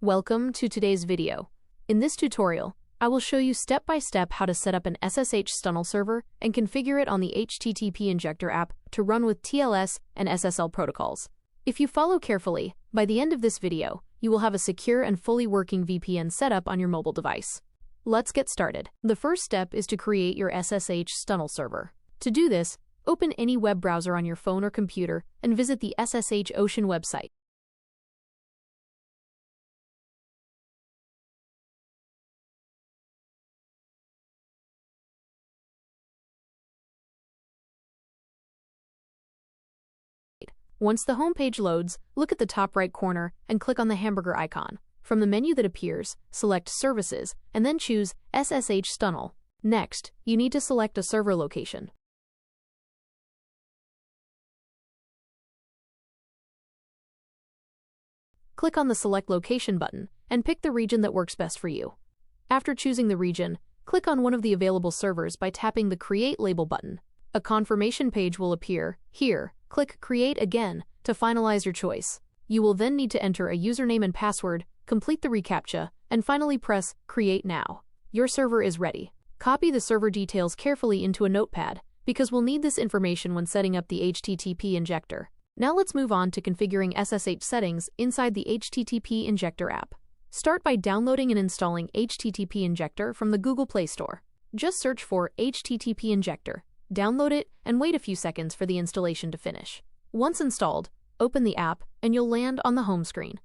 Welcome to today's video. In this tutorial, I will show you step-by-step how to set up an SSH Stunnel server and configure it on the HTTP Injector app to run with TLS and SSL protocols. If you follow carefully, by the end of this video, you will have a secure and fully working VPN setup on your mobile device. Let's get started. The first step is to create your SSH Stunnel server. To do this, open any web browser on your phone or computer and visit the SSH Ocean website. Once the home page loads, look at the top right corner and click on the hamburger icon. From the menu that appears, select Services and then choose SSH Stunnel. Next, you need to select a server location. Click on the Select Location button and pick the region that works best for you. After choosing the region, click on one of the available servers by tapping the Create Label button. A confirmation page will appear. Here, click Create again to finalize your choice. You will then need to enter a username and password, complete the reCAPTCHA, and finally press Create Now. Your server is ready. Copy the server details carefully into a notepad, because we'll need this information when setting up the HTTP Injector. Now let's move on to configuring SSH settings inside the HTTP Injector app. Start by downloading and installing HTTP Injector from the Google Play Store. Just search for HTTP Injector, download it, and wait a few seconds for the installation to finish. Once installed, open the app and you'll land on the home screen.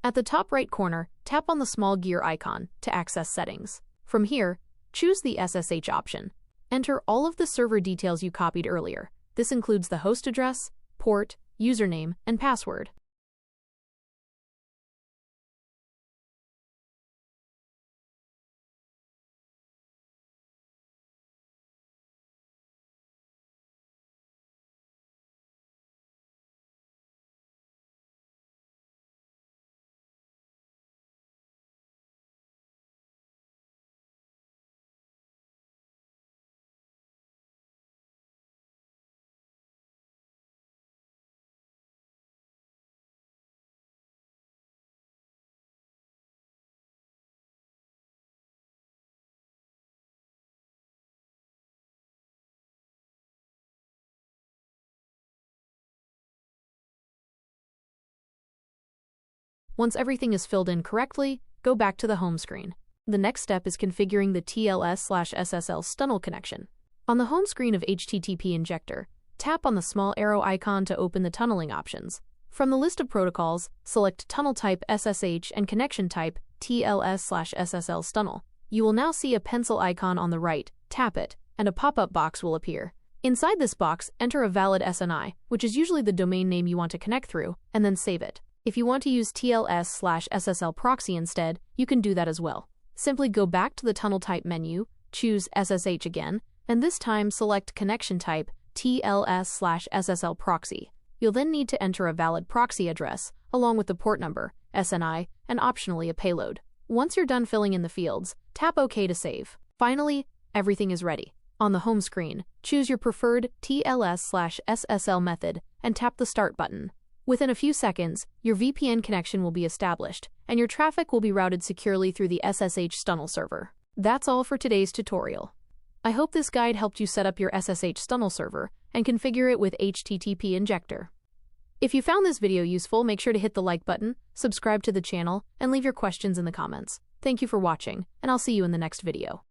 At the top right corner, tap on the small gear icon to access settings. From here, choose the SSH option. Enter all of the server details you copied earlier. This includes the host address, port, username, and password. Once everything is filled in correctly, go back to the home screen. The next step is configuring the TLS/SSL Stunnel connection. On the home screen of HTTP Injector, tap on the small arrow icon to open the tunneling options. From the list of protocols, select tunnel type SSH and connection type TLS/SSL Stunnel. You will now see a pencil icon on the right. Tap it, and a pop-up box will appear. Inside this box, enter a valid SNI, which is usually the domain name you want to connect through, and then save it. If you want to use TLS/SSL proxy instead, you can do that as well. Simply go back to the tunnel type menu, choose SSH again, and this time select connection type TLS/SSL proxy. You'll then need to enter a valid proxy address, along with the port number, SNI, and optionally a payload. Once you're done filling in the fields, tap OK to save. Finally, everything is ready. On the home screen, choose your preferred TLS/SSL method and tap the Start button. Within a few seconds, your VPN connection will be established, and your traffic will be routed securely through the SSH Stunnel server. That's all for today's tutorial. I hope this guide helped you set up your SSH Stunnel server and configure it with HTTP Injector. If you found this video useful, make sure to hit the like button, subscribe to the channel, and leave your questions in the comments. Thank you for watching, and I'll see you in the next video.